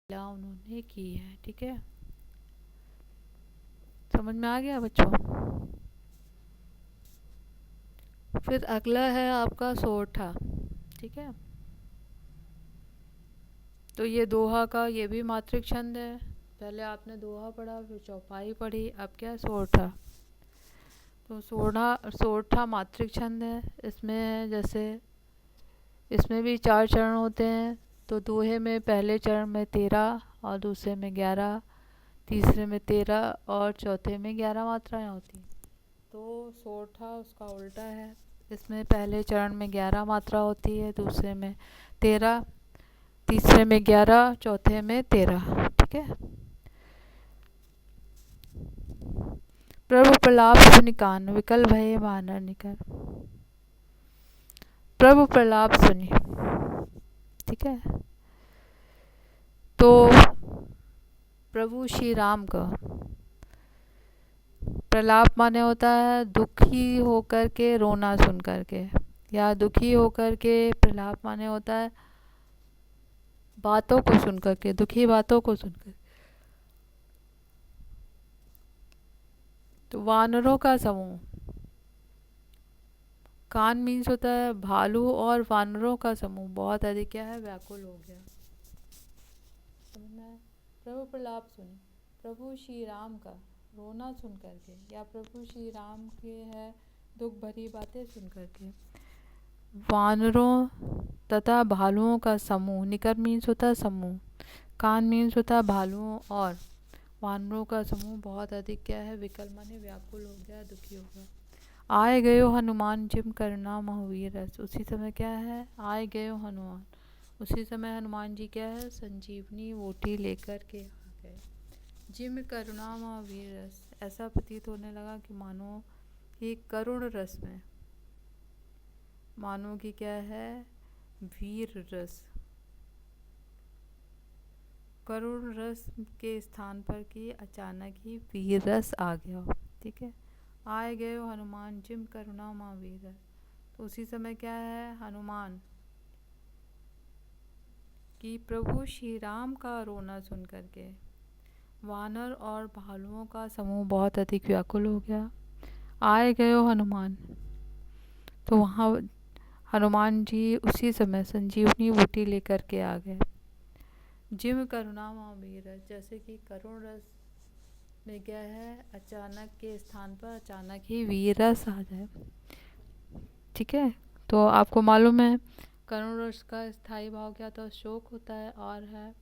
उन्होंने की है। ठीक है, समझ में आ गया बच्चों। फिर अगला है आपका सोरठा। ठीक है, तो ये दोहा का ये भी मात्रिक छंद है। पहले आपने दोहा पढ़ा, फिर चौपाई पढ़ी, अब क्या है सोरठा। तो सोरठा मात्रिक छंद है। इसमें जैसे इसमें भी 4 चरण होते हैं। तो दोहे में पहले चरण में 13 और दूसरे में 11, तीसरे में 13 और चौथे में 11 मात्राएं होती हैं। तो सोरठा उसका उल्टा है। इसमें पहले चरण में 11 मात्रा होती है, दूसरे में 13, तीसरे में 11, चौथे में 13। ठीक है, प्रभु प्रलाप सुनि कान, विकल भये वानर निकर। प्रभु प्रलाप सुनी। ठीक है, तो प्रभु श्री राम का प्रलाप माने होता है दुखी होकर के रोना सुन करके, या दुखी होकर के प्रलाप माने होता है बातों को सुन करके, दुखी बातों को सुनकर। तो वानरों का समूह, कान मीन्स होता है भालू, और वानरों का समूह बहुत अधिक क्या है, व्याकुल हो गया। समझना है। प्रभु प्रलाप सुनी, प्रभु श्री राम का रोना सुन करके, या प्रभु श्री राम के है दुख भरी बातें सुन करके। वानरों तथा भालुओं का समूह, निकर मीन्स होता है समूह, कान मीन्स होता है भालुओं, और वानरों का समूह बहुत अधिक क्या है, विकल माने व्याकुल हो गया, दुखी हो गया। आए गयो हनुमान जिम करना महावीर रस। उसी समय क्या है, आए गयो हनुमान, उसी समय हनुमान जी क्या है, संजीवनी वोटी लेकर के आ गए। जिम करुणा महावीर रस, ऐसा प्रतीत होने लगा कि मानो कि करुण रस में, मानो कि क्या है, वीर रस, करुण रस के स्थान पर कि अचानक ही वीर रस आ गया। ठीक है, आए गए हनुमान जिम करुणा महावीर। तो उसी समय क्या है, हनुमान कि प्रभु श्री राम का रोना सुन करके वानर और भालुओं का समूह बहुत अधिक व्याकुल हो गया। आए गए हनुमान, तो वहाँ हनुमान जी उसी समय संजीवनी बूटी लेकर के आ गए। जिम करुणा महावीर, जैसे कि करुण रस में क्या है, अचानक के स्थान पर अचानक ही वीर रस आ जाए। ठीक है, तो आपको मालूम है करुण रस का स्थायी भाव क्या था, शोक होता है, और है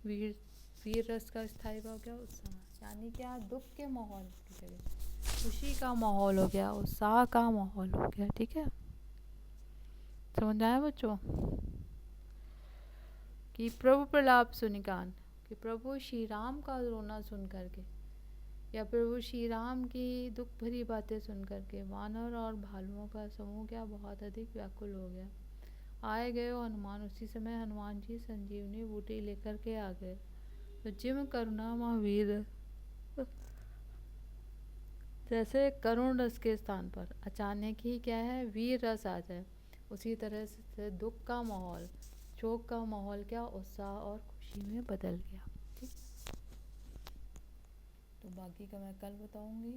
वीर रस का स्थायी भाव क्या, उत्साह। यानी क्या, दुख के माहौल की जगह खुशी का माहौल हो गया, उत्साह का माहौल हो गया। ठीक है, समझ आया बच्चों। कि प्रभु प्रलाप सुनिकान, कि प्रभु श्री राम का रोना सुन करके, या प्रभु श्री राम की दुख भरी बातें सुन करके वानर और भालुओं का समूह क्या बहुत अधिक व्याकुल हो गया। आए गए हनुमान, उसी समय हनुमान जी संजीवनी बूटी लेकर के आ गए। तो जिम करुणा महावीर, जैसे करुण रस के स्थान पर अचानक ही क्या है, वीर रस आ जाए, उसी तरह से दुख का माहौल, शोक का माहौल क्या, उत्साह और खुशी में बदल गया। ठीक, तो बाकी का मैं कल बताऊंगी।